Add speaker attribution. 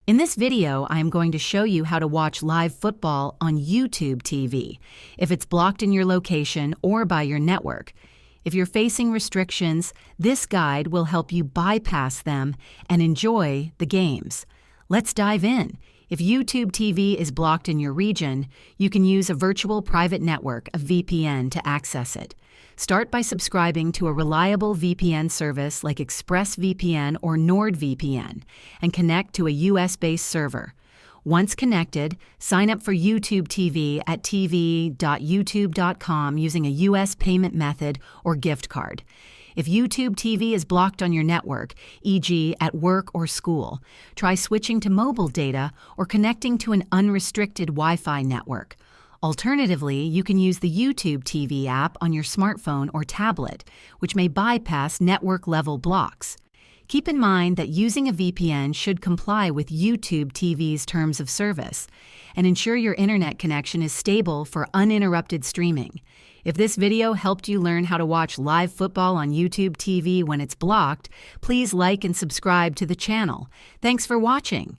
Speaker 1: In this video, I am going to show you how to watch live football on YouTube TV, if it's blocked in your location or by your network. If you're facing restrictions, this guide will help you bypass them and enjoy the games. Let's dive in. If YouTube TV is blocked in your region, you can use a virtual private network, a VPN, to access it. Start by subscribing to a reliable VPN service like ExpressVPN or NordVPN and connect to a US-based server. Once connected, sign up for YouTube TV at tv.youtube.com using a US payment method or gift card. If YouTube TV is blocked on your network, e.g. at work or school, try switching to mobile data or connecting to an unrestricted Wi-Fi network. Alternatively, you can use the YouTube TV app on your smartphone or tablet, which may bypass network-level blocks. Keep in mind that using a VPN should comply with YouTube TV's terms of service, and ensure your internet connection is stable for uninterrupted streaming. If this video helped you learn how to watch live football on YouTube TV when it's blocked, please like and subscribe to the channel. Thanks for watching.